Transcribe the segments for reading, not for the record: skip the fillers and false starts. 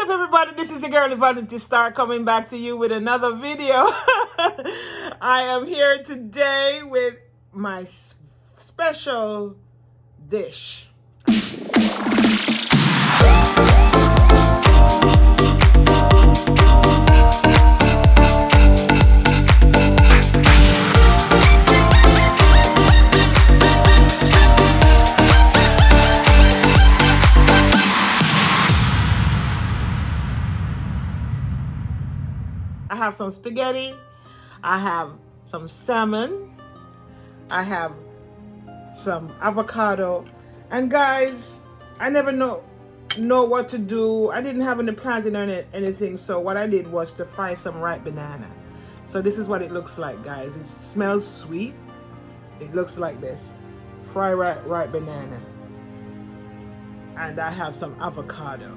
up, everybody? This is your girl Evanity Star coming back to you with another video. I am here today with my special dish. I have some spaghetti, I have some salmon, I have some avocado, and guys, I never know what to do. I didn't have any plans in anything, so what I did was to fry some ripe banana. So this is what it looks like, guys. It smells sweet. It looks like this. Fry ripe banana. And I have some avocado.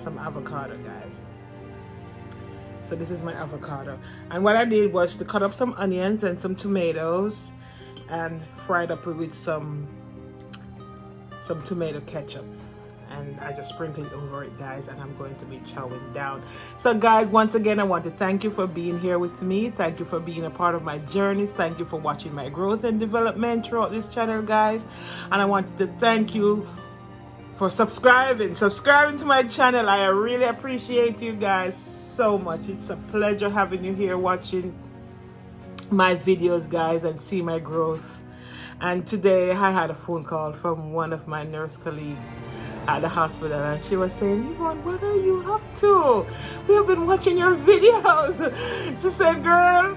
Guys. So this is my avocado, and what I did was to cut up some onions and some tomatoes and fry it up with some tomato ketchup, and I just sprinkled it over it, guys, and I'm going to be chowing down. So guys, once again, I want to thank you for being here with me. Thank you for being a part of my journey. Thank you for watching my growth and development throughout this channel, guys, and I wanted to thank you for subscribing to my channel. I really appreciate you guys so much. It's a pleasure having you here watching my videos, guys, and see my growth. And today I had a phone call from one of my nurse colleagues at the hospital, and she was saying, Yvonne, what are you up to? We have been watching your videos. She said, girl,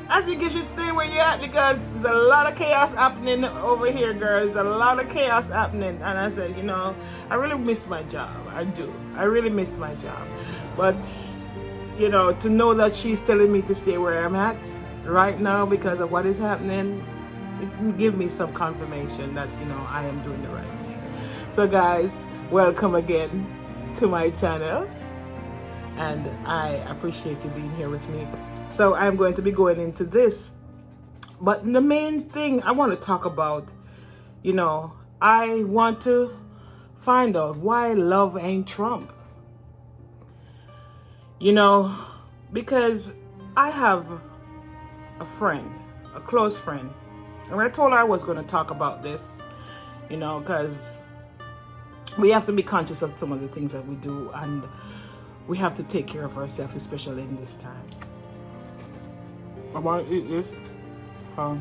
I think you should stay where you're at because there's a lot of chaos happening over here, girl. There's a lot of chaos happening. And I said, you know, I really miss my job. I do. I really miss my job. But, you know, to know that she's telling me to stay where I'm at right now because of what is happening, it gives me some confirmation that, you know, I am doing the right thing. So, guys, welcome again to my channel. And I appreciate you being here with me. So I'm going to be going into this, but the main thing I want to talk about, you know, I want to find out why love ain't Trump. You know, because I have a friend, a close friend, and I told her I was going to talk about this, you know, because we have to be conscious of some of the things that we do, and we have to take care of ourselves, especially in this time. I want to eat this. I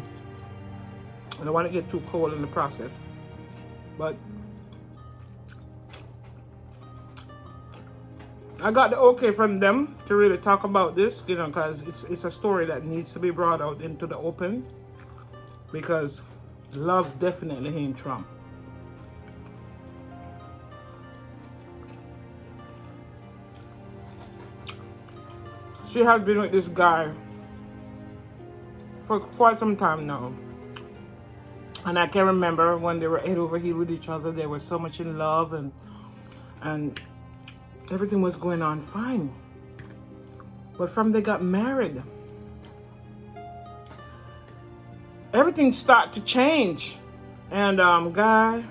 don't want to get too cold in the process. But I got the okay from them to really talk about this, you know, because it's a story that needs to be brought out into the open. Because love definitely ain't Trump. She has been with this guy for quite some time now, and I can remember when they were head over heel with each other. They were so much in love, and everything was going on fine. But from they got married, everything started to change, and the guy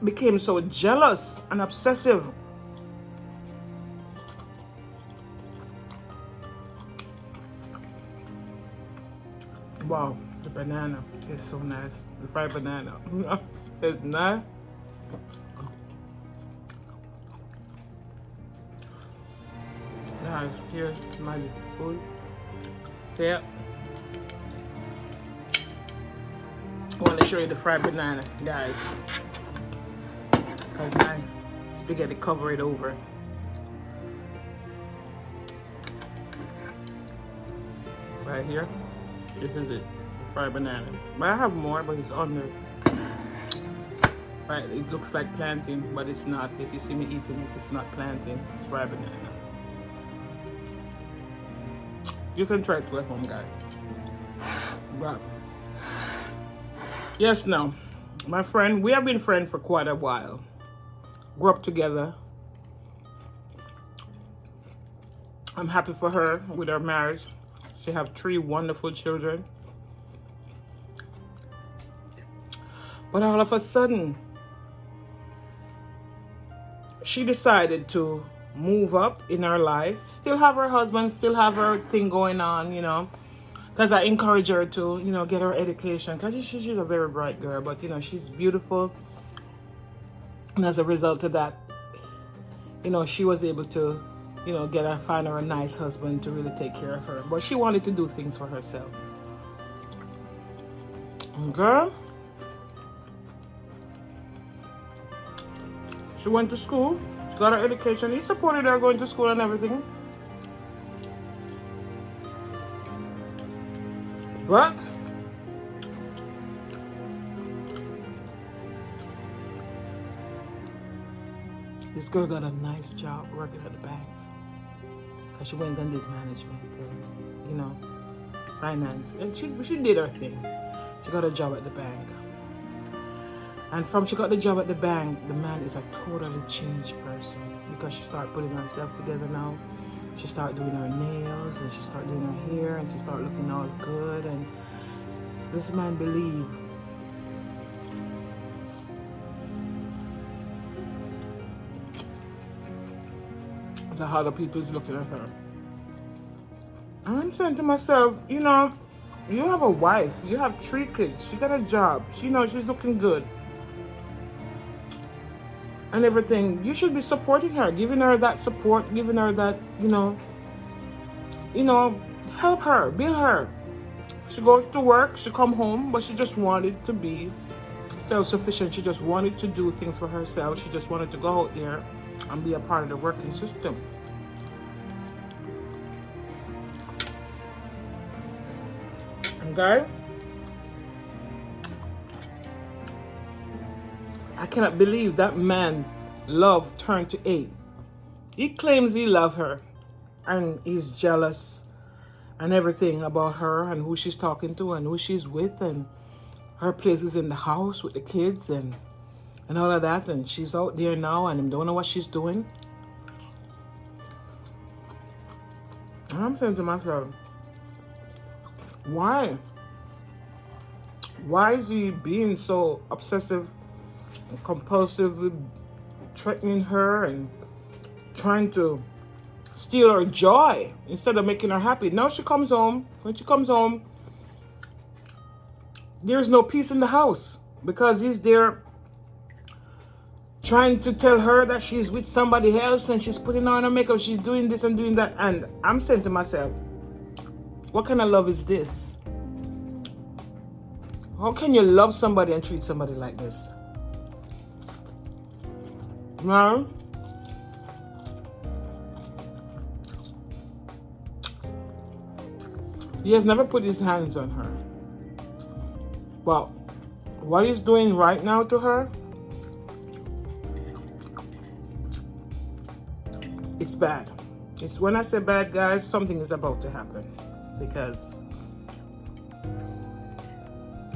became so jealous and obsessive. Wow, the banana is so nice. The fried banana is nice. Guys, here's my food. Yeah. I want to show you the fried banana, guys, because my spaghetti cover it over. Right here. This is it, the fried banana. But I have more, but it's under. Right, it looks like plantain, but it's not. If you see me eating it, it's not plantain, it's fried banana. You can try it at home, guys. But, yes, now, my friend, we have been friends for quite a while. Grew up together. I'm happy for her with her marriage. She have 3 wonderful children. But all of a sudden, she decided to move up in her life, still have her husband, still have her thing going on, you know, because I encourage her to, you know, get her education, because she's a very bright girl, but, you know, she's beautiful. And as a result of that, you know, she was able to, you know, find her a nice husband to really take care of her. But she wanted to do things for herself. And girl, she went to school, she got her education. He supported her going to school and everything. But this girl got a nice job working at the bank, because she went and did management and, you know, finance. And she did her thing. She got a job at the bank. And from she got the job at the bank, the man is a totally changed person, because she started putting herself together now. She started doing her nails, and she started doing her hair, and she started looking all good. And this man believed that other people is looking at her. And I'm saying to myself, you know, you have a wife, you have 3 kids, she got a job, she knows she's looking good and everything. You should be supporting her, giving her that support, giving her that, you know, help her, build her. She goes to work, she come home, but she just wanted to be self-sufficient. She just wanted to do things for herself. She just wanted to go out there and be a part of the working system. And guys, I cannot believe that man love turned to hate. He claims he loves her, and he's jealous and everything about her and who she's talking to and who she's with, and her places in the house with the kids and all of that. And she's out there now and don't know what she's doing. And I'm saying to myself, why? Why is he being so obsessive and compulsive with threatening her and trying to steal her joy instead of making her happy? Now she comes home. When she comes home, there's no peace in the house, because he's there trying to tell her that she's with somebody else and she's putting on her makeup, she's doing this and doing that. And I'm saying to myself, what kind of love is this? How can you love somebody and treat somebody like this? No. He has never put his hands on her. But what he's doing right now to her, it's bad. It's when I say bad, guys, something is about to happen. Because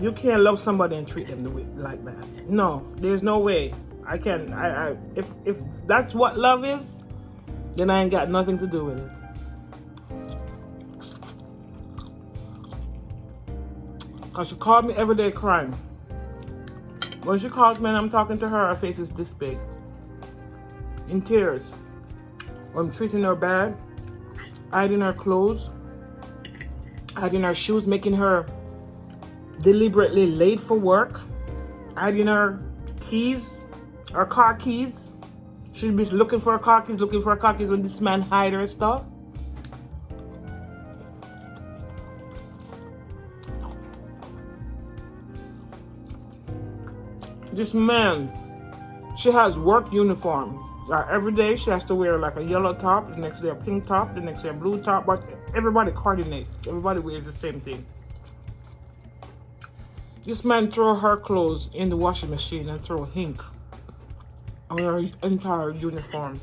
you can't love somebody and treat them like that. No, there's no way. I can. If that's what love is, then I ain't got nothing to do with it. Because she called me every day crying. When she calls me and I'm talking to her, her face is this big, in tears. I'm treating her bad, hiding her clothes, hiding her shoes, making her deliberately late for work, hiding her keys, her car keys. She'd be looking for her car keys, when this man hide her stuff. This man, she has work uniform. Every day she has to wear like a yellow top, the next day a pink top, the next day a blue top, but everybody coordinates. Everybody wears the same thing. This man throw her clothes in the washing machine and throw ink on her entire uniform,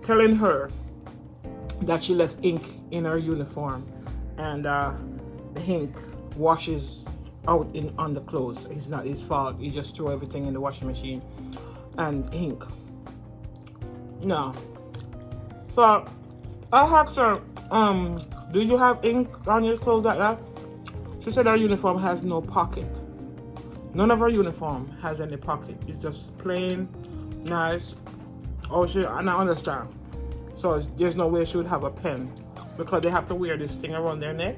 telling her that she left ink in her uniform, and the ink washes out on the clothes. It's not his fault. He just threw everything in the washing machine and ink. No. So I asked her, do you have ink on your clothes like that? She said her uniform has no pocket. None of her uniform has any pocket. It's just plain, nice. Oh, and I understand. So there's no way she would have a pen because they have to wear this thing around their neck,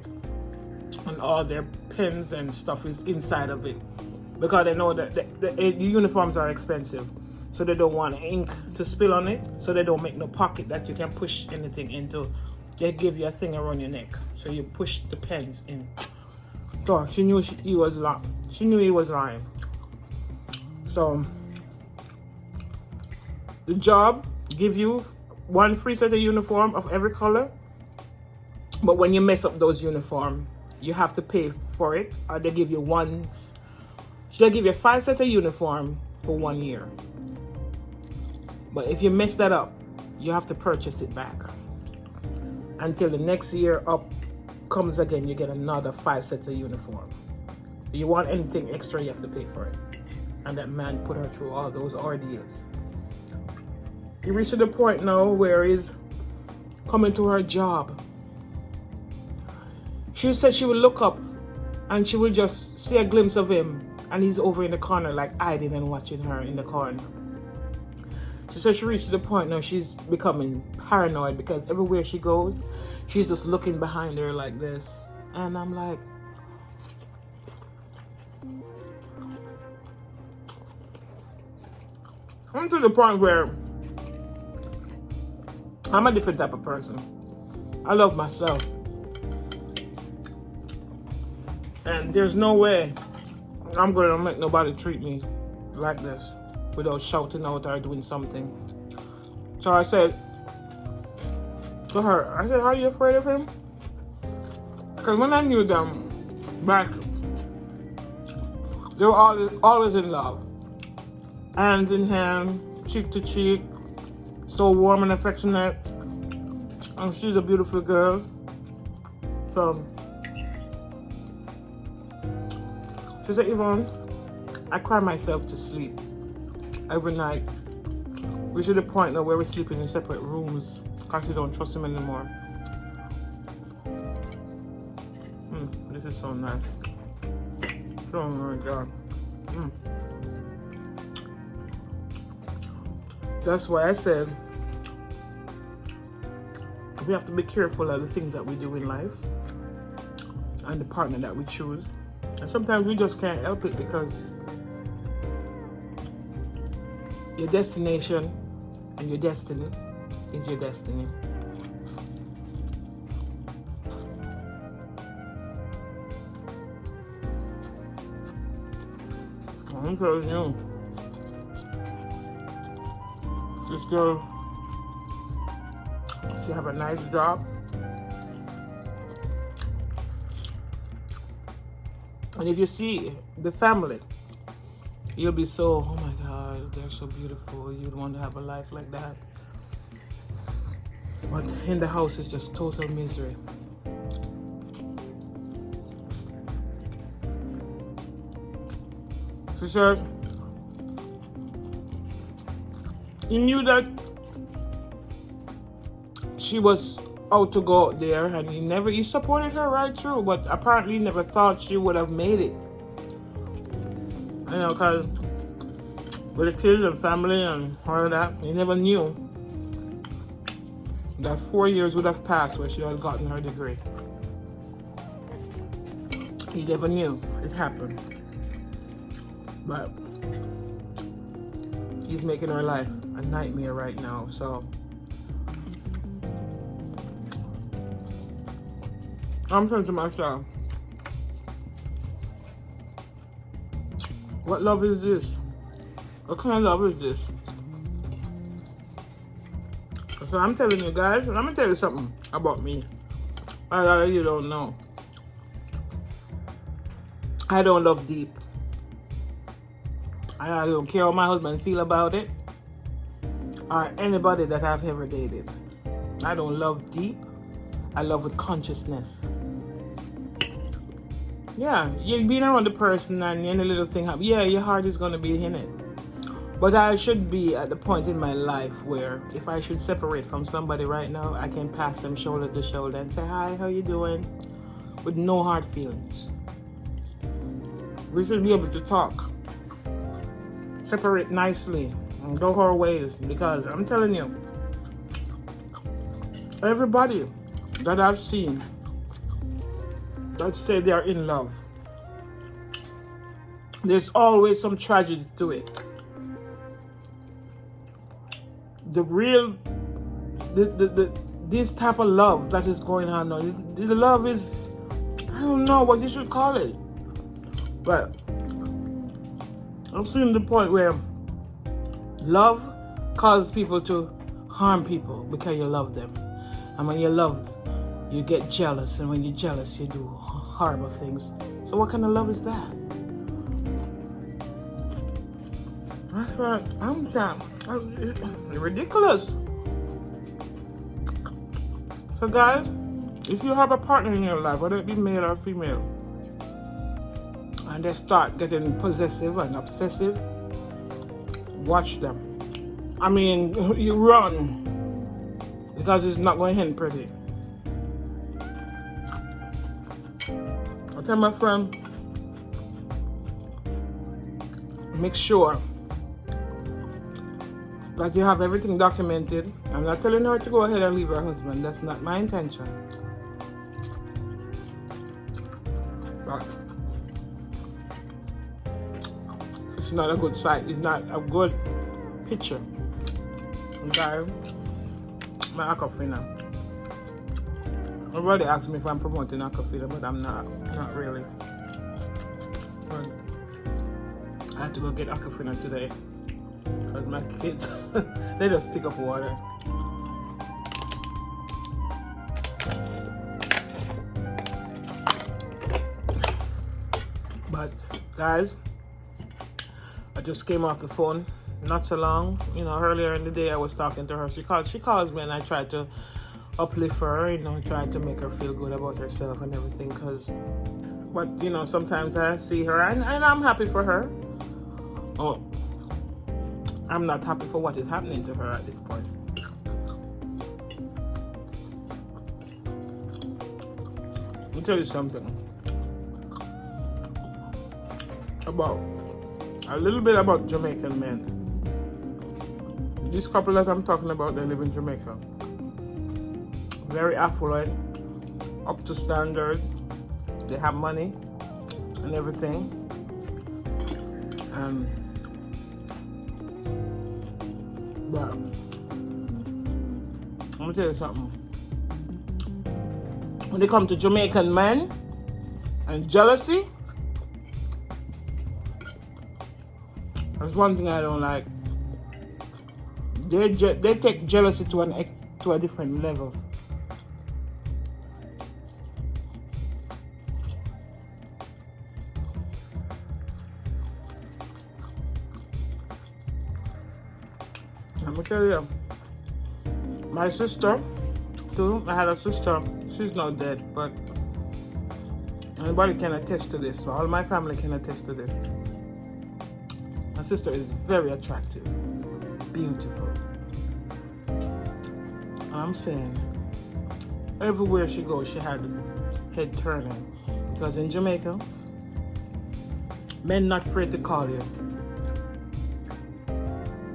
and all their pens and stuff is inside of it because they know that the uniforms are expensive, so they don't want ink to spill on it, so they don't make no pocket that you can push anything into. They give you a thing around your neck, so you push the pens in. So she knew he was lying. She knew he was lying. So the job give you one free set of uniform of every color, but when you mess up those uniform, you have to pay for it, or they give you one. She'll give you 5 sets of uniform for 1 year. But if you mess that up, you have to purchase it back. Until the next year up comes again, you get another 5 sets of uniform. If you want anything extra, you have to pay for it. And that man put her through all those ordeals. He reached to the point now where he's coming to her job. She said she would look up and she would just see a glimpse of him, and he's over in the corner like hiding and watching her in the corner. She said she reached to the point now she's becoming paranoid because everywhere she goes, she's just looking behind her like this. And I'm like, I'm to the point where I'm a different type of person. I love myself. And there's no way I'm gonna make nobody treat me like this without shouting out or doing something. So I said to her, I said, are you afraid of him? Because when I knew them back, they were always in love. Hands in hand, cheek to cheek, so warm and affectionate. And she's a beautiful girl. So she said, Yvonne, I cry myself to sleep every night. We're to the point now where we're sleeping in separate rooms because she don't trust him anymore. This is so nice. Oh my God. That's why I said we have to be careful of the things that we do in life and the partner that we choose. And sometimes we just can't help it because your destination and your destiny is your destiny. I'm telling you, this girl, she have a nice job. And if you see the family, you'll be so, oh my God, they're so beautiful. You'd want to have a life like that. But in the house, it's just total misery. She said, he knew that she was out to go out there, and he supported her right through, but apparently he never thought she would have made it. You know, because with the kids and family and all of that, he never knew that 4 years would have passed where she had gotten her degree. He never knew it happened. But he's making her life a nightmare right now, so I'm saying to myself, what love is this? What kind of love is this? So I'm telling you guys, and I'm gonna tell you something about me. A lot of you don't know. I don't love deep. I don't care how my husband feel about it, or anybody that I've ever dated. I don't love deep. I love with consciousness. Yeah, you're being around the person and any little thing happens. Yeah, your heart is gonna be in it. But I should be at the point in my life where if I should separate from somebody right now, I can pass them shoulder to shoulder and say, hi, how you doing? With no hard feelings. We should be able to talk, separate nicely, and go our ways. Because I'm telling you, everybody that I've seen that say they are in love, there's always some tragedy to it. This type of love that is going on now, the love is, I don't know what you should call it, but I'm seeing the point where love causes people to harm people because you love them. And when you love, you get jealous, and when you're jealous, you do horrible things. So what kind of love is that? That's what I'm saying. It's ridiculous. So guys, if you have a partner in your life, whether it be male or female, and they start getting possessive and obsessive, watch them. I mean, you run, because it's not going to end pretty. I tell my friend, make sure that you have everything documented. I'm not telling her to go ahead and leave her husband. That's not my intention. But it's not a good sight. It's not a good picture. Okay? My Aquafina. Everybody asks me if I'm promoting Aquafina, but I'm not really. But I had to go get Aquafina today. Because my kids, they just pick up water. But guys, I just came off the phone not so long. You know, earlier in the day I was talking to her. She calls me, and I tried to uplift her, you know, trying to make her feel good about herself and everything. But you know, sometimes I see her and I'm happy for her. Oh, I'm not happy for what is happening to her at this point. Let me tell you something about a little bit about Jamaican men. This couple that I'm talking about, they live in Jamaica. Very affluent, up to standard. They have money and everything. But I'm gonna tell you something. When they come to Jamaican men and jealousy, there's one thing I don't like. They take jealousy to a different level. I'm gonna tell you, my sister too, I had a sister, she's not dead, but anybody can attest to this, so all my family can attest to this. My sister is very attractive, beautiful. I'm saying, everywhere she goes, she had head turning, because in Jamaica, men not afraid to call you.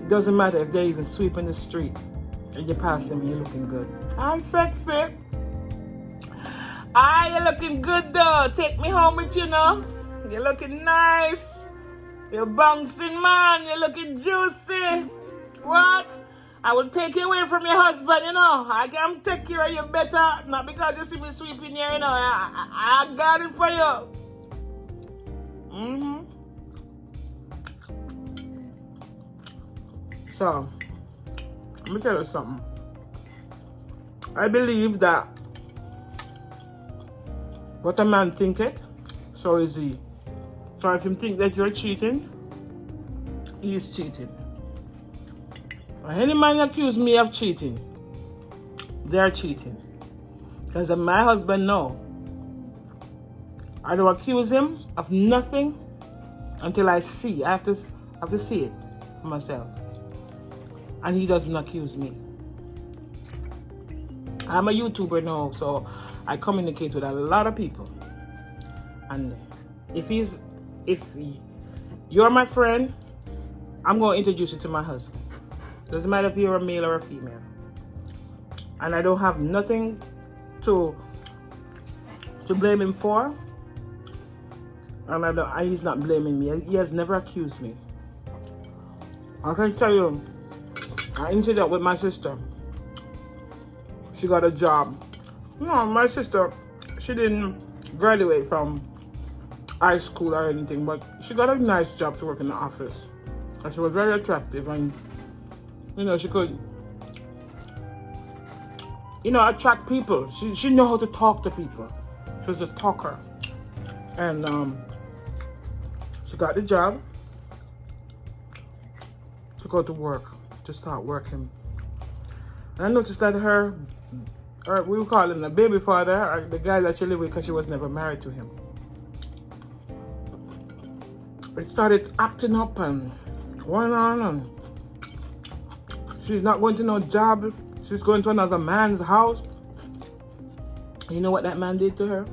It doesn't matter if they're even sweeping the street and you pass them, you're looking good. Hi, sexy. Hi, you're looking good though. Take me home with you now. You're looking nice. You're bouncing, man. You're looking juicy. What? I will take you away from your husband, you know. I can take care of you better. Not because you see me sweeping here, you know. I got it for you. So, let me tell you something. I believe that what a man thinketh, so is he. So if you think that you're cheating, he is cheating. When any man accuse me of cheating, they're cheating. Because my husband knows. I don't accuse him of nothing until I see. I have to see it for myself. And he doesn't accuse me. I'm a YouTuber now, so I communicate with a lot of people. And if if you're my friend, I'm going to introduce you to my husband. Doesn't matter if you're a male or a female. And I don't have nothing to blame him for. And he's not blaming me. He has never accused me. I can tell you, an incident with my sister. She got a job. No, my sister, she didn't graduate from high school or anything, but she got a nice job to work in the office. And she was very attractive, and you know, she could, you know, attract people. She knew how to talk to people. She was a talker. And she got the job to go to work, to start working. And I noticed that her we would call him the baby father, or the guy that she lived with, because she was never married to him. It started acting up and going on, and she's not going to no job. She's going to another man's house. You know what that man did to her?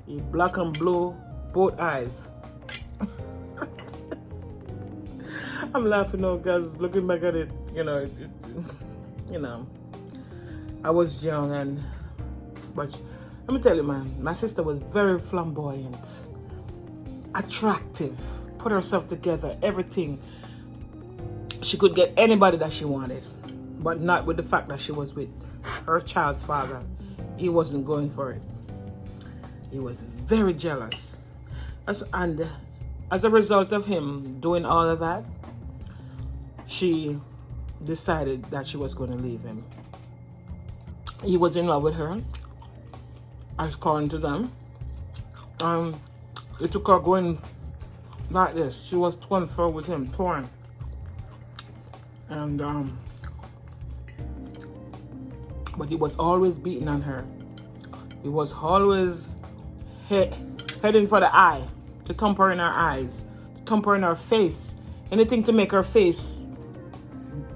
He black and blue both eyes. I'm laughing now because looking back at it, you know, you know, I was young, but let me tell you, man, my sister was very flamboyant, attractive, put herself together, everything. She could get anybody that she wanted, but not with the fact that she was with her child's father. He wasn't going for it. He was very jealous. And as a result of him doing all of that, she decided that she was going to leave him. He was in love with her, according to them. It took her going like this. She was torn with him, torn. And but he was always beating on her. He was always heading for the eye, to thump her in her eyes, to thump her in her face, anything to make her face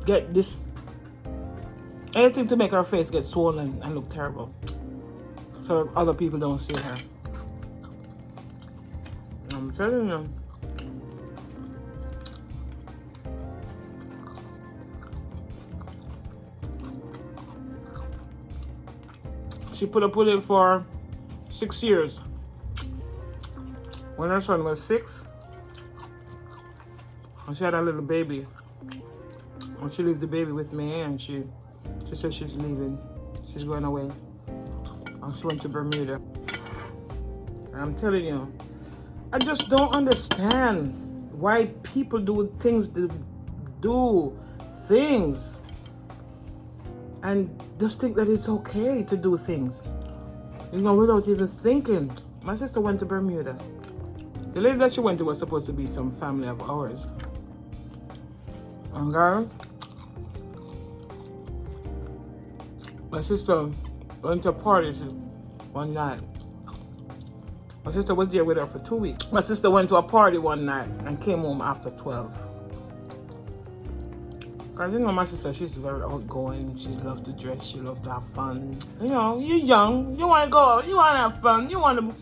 get this, anything to make her face get swollen and look terrible, so other people don't see her. I'm telling you. She put up with it for 6 years. When her son was 6, and she had a little baby. And she left the baby with me, and she said she's leaving. She's going away. And she went to Bermuda. And I'm telling you, I just don't understand why people do things and just think that it's okay to do things, you know, without even thinking. My sister went to Bermuda. The lady that she went to was supposed to be some family of ours. And girl, my sister went to a party one night. My sister was there with her for 2 weeks. My sister went to a party one night and came home after 12. Because, you know, my sister, she's very outgoing. She loves to dress. She loves to have fun. You know, you're young. You want to go out. You want to have fun. You want to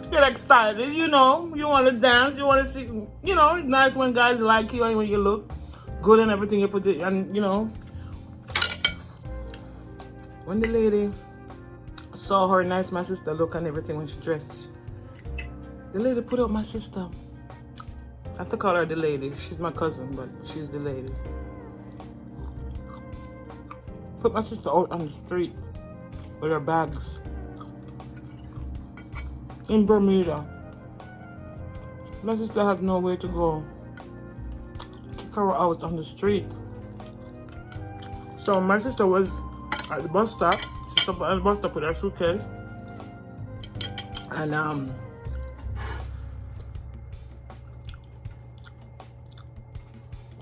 get excited. You know, you want to dance. You want to see. You know, it's nice when guys like you and when you look good and everything you put it. And, you know, when the lady saw her nice, my sister look and everything when she dressed, the lady put up my sister. I have to call her the lady. She's my cousin, but she's the lady. Put my sister out on the street with her bags in Bermuda. My sister had nowhere to go. Kick her out on the street. So my sister was at the bus stop. She stopped at the bus stop with her suitcase. And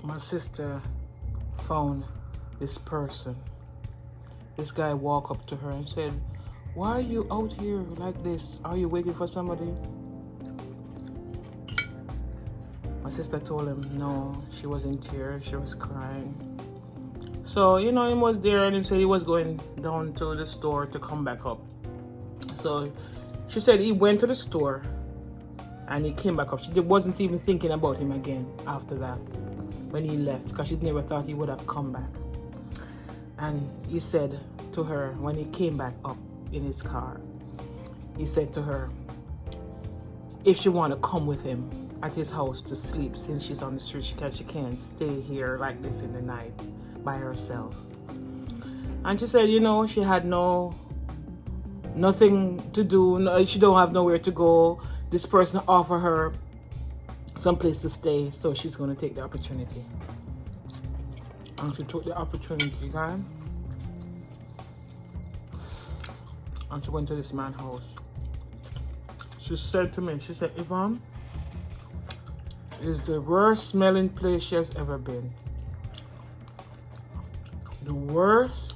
my sister found this person. This guy walked up to her and said, "Why are you out here like this? Are you waiting for somebody?" My sister told him no, she was in tears, she was crying. So, you know, he was there and he said he was going down to the store to come back up. So she said he went to the store And he came back up. She wasn't even thinking about him again after that when he left, because she never thought he would have come back. And he said to her, when he came back up in his car, he said to her if she want to come with him at his house to sleep, since she's on the street, she can't stay here like this in the night by herself. And she said, you know, she had nothing to do, she don't have nowhere to go. This person offered her some place to stay, so she's going to take the opportunity. And she took the opportunity, guys. And she went to this man's house. She said to me, she said, Yvonne, it's the worst smelling place she has ever been. The worst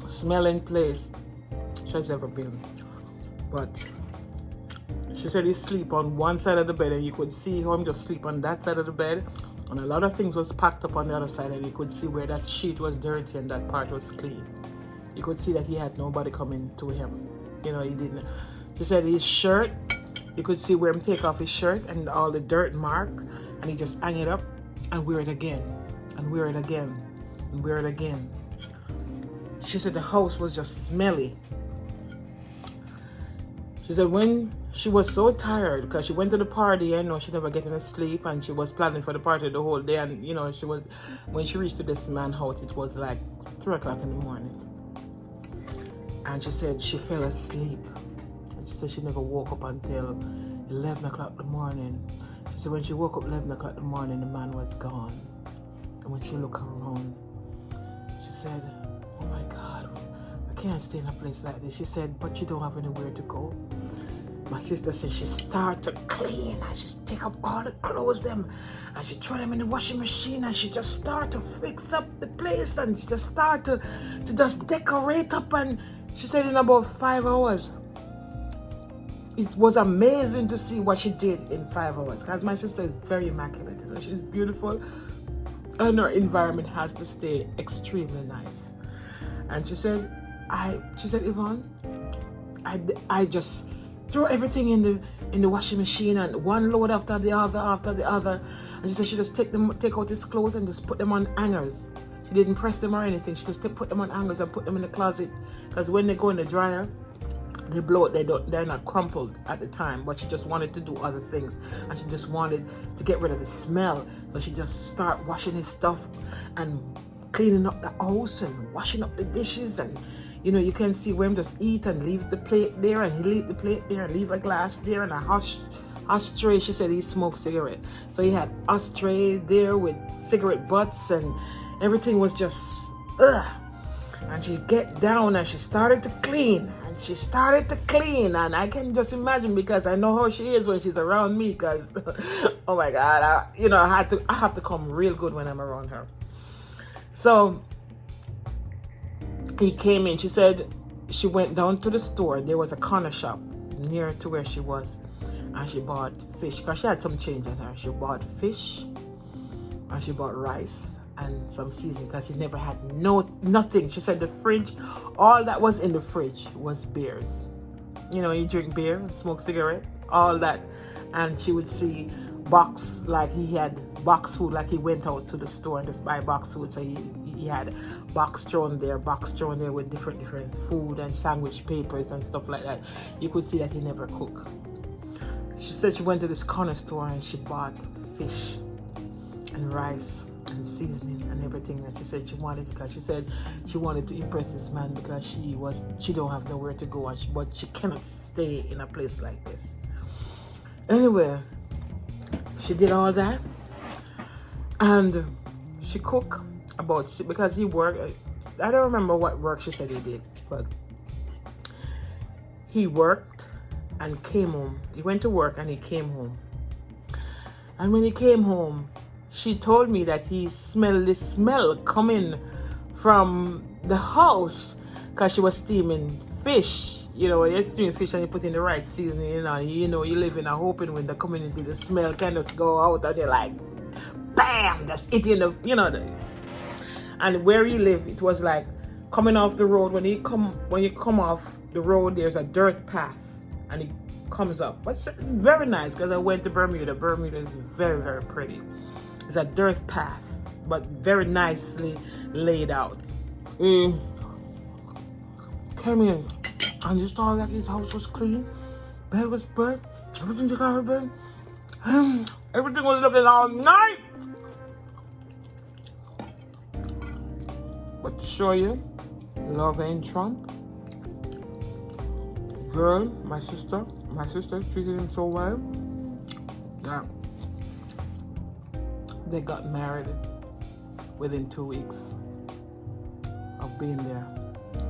smelling place she has ever been. But she said he sleep on one side of the bed, and you could see him just sleep on that side of the bed, and a lot of things was packed up on the other side, and you could see where that sheet was dirty and that part was clean. You could see that he had nobody coming to him. You know, he didn't. She said his shirt, you could see where him take off his shirt and all the dirt mark, and he just hang it up and wear it again and wear it again and wear it again. She said the house was just smelly. She said when she was so tired, because she went to the party, and she never getting to sleep, and she was planning for the party the whole day, and she was, when she reached this man's house, it was like 3 o'clock in the morning, and she said she fell asleep. She said she never woke up until 11 o'clock in the morning. She said when she woke up 11 o'clock in the morning, the man was gone. And when she looked around, she said, oh my God, I can't stay in a place like this. She said, but you don't have anywhere to go. My sister said she started to clean, and she take up all the clothes them, and she throw them in the washing machine, and she just start to fix up the place, and she just start to just decorate up. And she said in about 5 hours, it was amazing to see what she did in 5 hours, because my sister is very immaculate. She's beautiful, and her environment has to stay extremely nice. And she said, Yvonne, I just throw everything in the washing machine, and one load after the other. And she said she just take out his clothes and just put them on hangers. She didn't press them or anything. She just put them on hangers and put them in the closet, because when they go in the dryer, they blow it. They're not crumpled at the time, but she just wanted to do other things, and she just wanted to get rid of the smell. So she just start washing his stuff and cleaning up the house and washing up the dishes. And you can see where him just eat and leave the plate there, and he leave the plate there and leave a glass there, and a ashtray. She said he smoked cigarette, so he had ashtray there with cigarette butts, and everything was just ugh. And she get down and she started to clean, and I can just imagine, because I know how she is when she's around me, because oh my God, I have to come real good when I'm around her. So he came in. She said she went down to the store. There was a corner shop near to where she was, and she bought fish, because she had some change on her. She bought fish, and she bought rice and some seasoning, because she never had nothing. She said the fridge, all that was in the fridge was beers. You drink beer and smoke cigarette, all that. And she would see box, like he had box food, like he went out to the store and just buy box food. So he had box thrown there with different food and sandwich papers and stuff like that. You could see that he never cooked. She said she went to this corner store and she bought fish and rice and seasoning and everything that she said she wanted, because she said she wanted to impress this man, because she don't have nowhere to go, but she cannot stay in a place like this. Anyway, she did all that, and she cooked because he worked. I don't remember what work she said he did, but he worked and came home. He went to work and he came home, and when he came home, she told me that he smelled the smell coming from the house, because she was steaming fish. You're steaming fish and you put in the right seasoning, you live in a open with the community, the smell can just go out and you're like, bam, just eating and where he lived, it was like coming off the road. When you come off the road, there's a dirt path, and comes up. But it's very nice because I went to Bermuda. Bermuda is very, very pretty. It's a dirt path, but very nicely laid out. Came in and just saw that his house was clean, bed was spread, everything took out of bed, everything was looking all nice. But to show you, love ain't Trump. Girl, my sister treated him so well that they got married within 2 weeks of being there.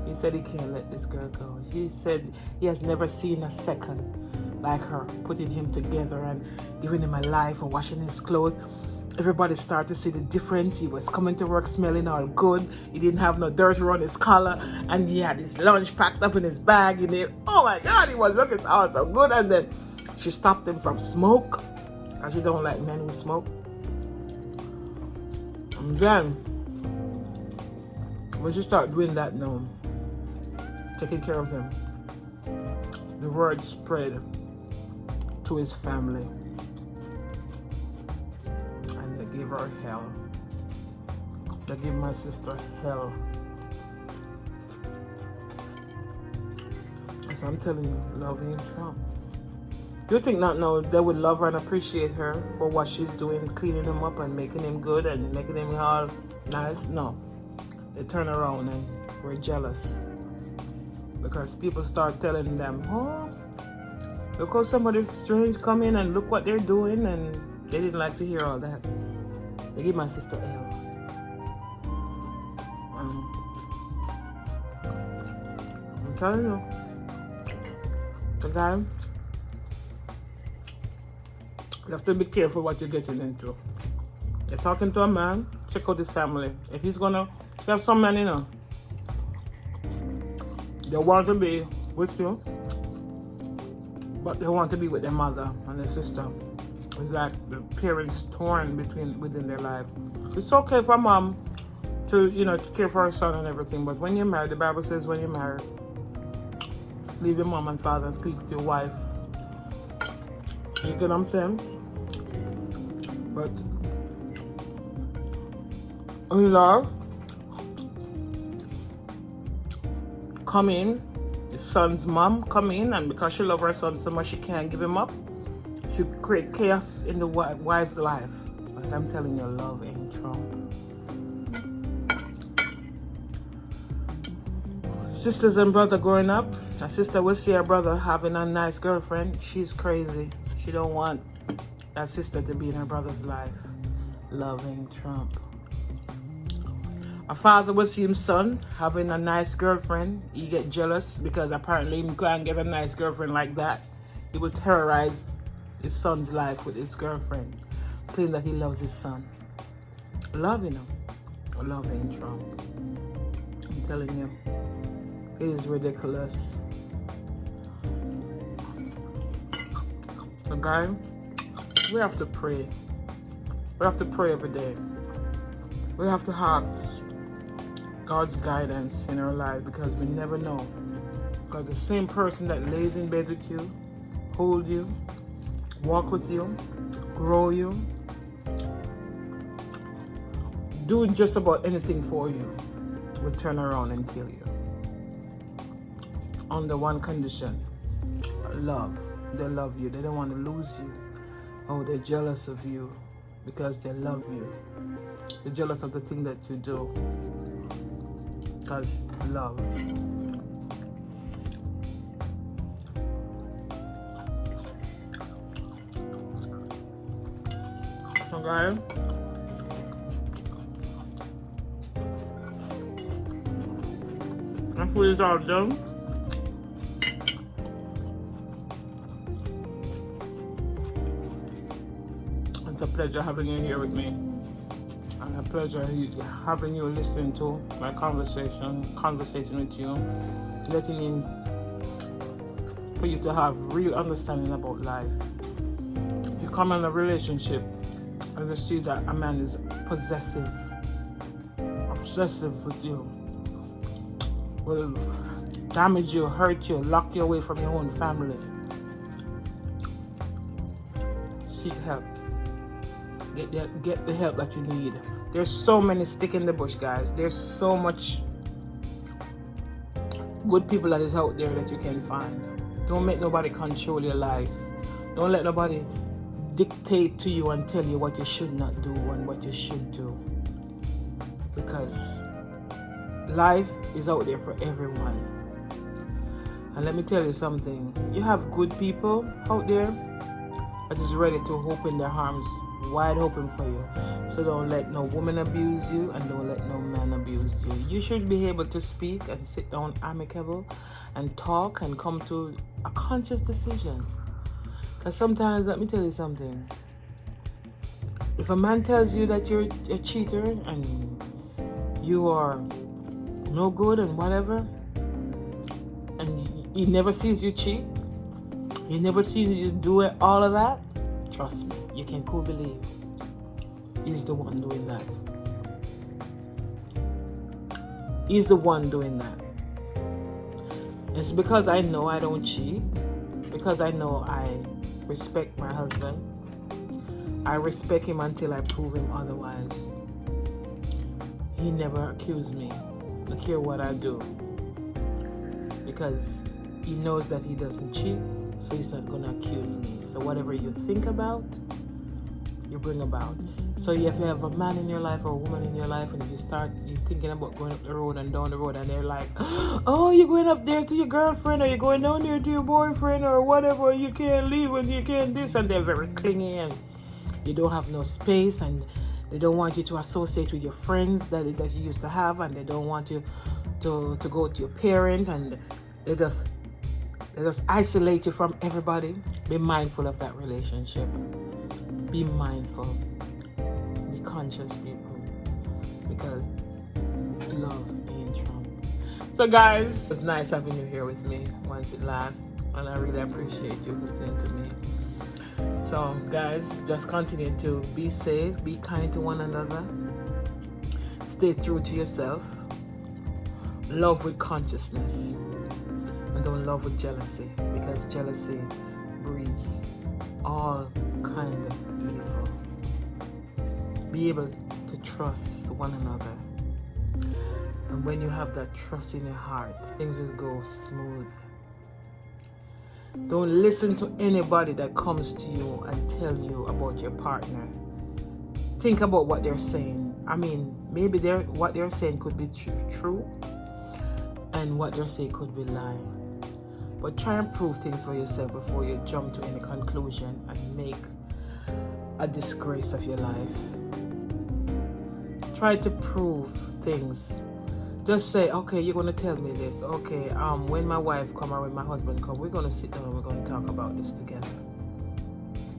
He said he can't let this girl go. He said he has never seen a second like her, putting him together and giving him a life and washing his clothes. Everybody started to see the difference. He was coming to work smelling all good. He didn't have no dirt around his collar, and he had his lunch packed up in his bag. Oh my God, he was looking so good. And then she stopped him from smoke, because she don't like men who smoke. And then when she started doing that now, taking care of him, the word spread to his family. Give her hell. They give my sister hell. So I'm telling you, love ain't Trump. You think not now they would love her and appreciate her for what she's doing, cleaning him up and making him good and making him all nice? No. They turn around and we're jealous. Because people start telling them, oh, look how somebody strange come in and look what they're doing, and they didn't like to hear all that. They give my sister L. I'm telling you, the guy, you have to be careful what you're getting into. You're talking to a man, check out his family. If he's gonna have some men, they want to be with you, but they want to be with their mother and their sister. It's like the parents torn within their life. It's okay for mom to care for her son and everything, but when you're married, the Bible says when you're married, leave your mom and father and speak to your wife. You get what I'm saying? But in love, come in, your son's mom come in, and because she loves her son so much she can't give him up, to create chaos in the wife's life. But I'm telling you, love ain't Trump. Sisters and brother growing up, a sister will see her brother having a nice girlfriend. She's crazy. She don't want that sister to be in her brother's life. Love ain't Trump. A father will see his son having a nice girlfriend. He get jealous because apparently he can't get a nice girlfriend like that. He will terrorize his son's life with his girlfriend, claim that he loves his son. Love ain't Trump. I'm telling you, it is ridiculous. So guys, we have to pray. We have to pray every day. We have to ask God's guidance in our life, because we never know. Because the same person that lays in bed with you, hold you, walk with you, grow you, do just about anything for you, will turn around and kill you. Under one condition: love. They love you. They don't want to lose you. Oh, they're jealous of you because they love you. They're jealous of the thing that you do because love. Okay. My food is all done. It's a pleasure having you here with me, and a pleasure having you listening to my conversation with you, letting in for you to have real understanding about life. If you come in a relationship and you see that a man is possessive, obsessive with you, will damage you, hurt you, lock you away from your own family, seek help. Get the help that you need. There's so many stick in the bush, guys. There's so much good people that is out there that you can find. Don't make nobody control your life. Don't let nobody dictate to you and tell you what you should not do and what you should do. Because life is out there for everyone. And let me tell you something. You have good people out there that is ready to open their arms wide open for you. So don't let no woman abuse you and don't let no man abuse you. You should be able to speak and sit down amicable and talk and come to a conscious decision. Because sometimes, let me tell you something. If a man tells you that you're a cheater and you are no good and whatever, and he never sees you cheat, he never sees you do all of that, trust me, you can cool believe he's the one doing that. He's the one doing that. It's because I know I don't cheat, because I know I respect my husband. I respect him until I prove him otherwise. He never accused me. I don't care what I do. Because he knows that he doesn't cheat, so he's not going to accuse me. So whatever you think about, you bring about. So if you have a man in your life or a woman in your life and you're thinking about going up the road and down the road and they're like, oh, you're going up there to your girlfriend or you're going down there to your boyfriend or whatever, you can't leave and you can't this, and they're very clingy and you don't have no space and they don't want you to associate with your friends that you used to have, and they don't want you to go to your parent, and they just isolate you from everybody. Be mindful of that relationship. Be mindful. Be conscious, people, because love ain't Trump. So guys, it was nice having you here with me once it lasts, and I really appreciate you listening to me. So guys, just continue to be safe, be kind to one another, stay true to yourself, love with consciousness, and don't love with jealousy, because jealousy breeds all kind of evil. Be able to trust one another, and when you have that trust in your heart, things will go smooth. Don't listen to anybody that comes to you and tell you about your partner. Think about what they're saying. I mean, maybe what they're saying could be true, and what they're saying could be lying. But try and prove things for yourself before you jump to any conclusion and make a disgrace of your life. Try to prove things. Just say, okay, you're going to tell me this. Okay, when my wife come or when my husband come, we're going to sit down and we're going to talk about this together.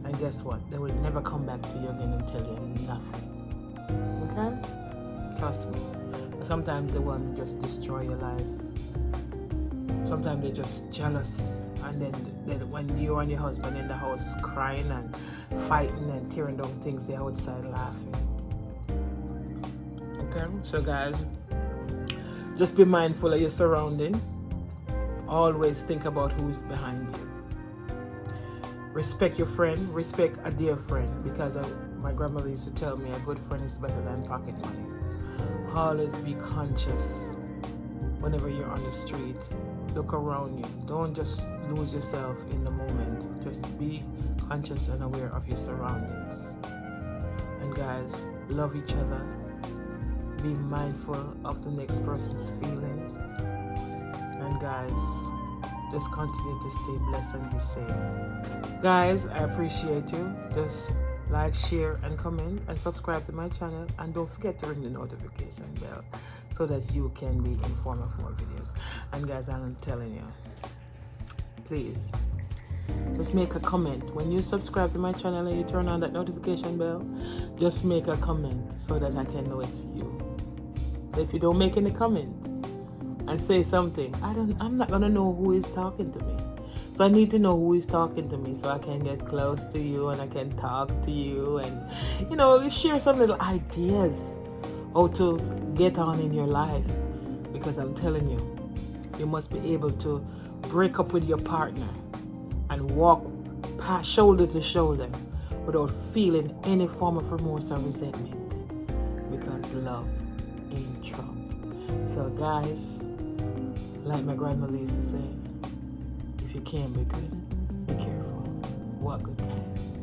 And guess what? They will never come back to you again and tell you nothing. Okay? Trust me. Sometimes they want to just destroy your life. Sometimes they're just jealous. And then when you and your husband in the house crying and fighting and tearing down things, they're outside laughing. Okay? So guys, just be mindful of your surrounding. Always think about who is behind you. Respect your friend. Respect a dear friend. Because my grandmother used to tell me a good friend is better than pocket money. Always be conscious whenever you're on the street. Look around you. Don't just lose yourself in the moment. Just be conscious and aware of your surroundings. And guys, love each other. Be mindful of the next person's feelings. And guys, just continue to stay blessed and be safe. Guys, I appreciate you. Just like, share, and comment, and subscribe to my channel. And don't forget to ring the notification bell so that you can be informed of more videos. And guys, I'm telling you, please, just make a comment. When you subscribe to my channel and you turn on that notification bell, just make a comment so that I can know it's you. If you don't make any comment and say something, I'm not gonna know who is talking to me. So I need to know who is talking to me so I can get close to you and I can talk to you and share some little ideas how to get on in your life. Because I'm telling you, you must be able to break up with your partner and walk past shoulder to shoulder without feeling any form of remorse or resentment, because love ain't Trump. So guys, like my grandmother used to say, if you can't be good, be careful. What good, guys?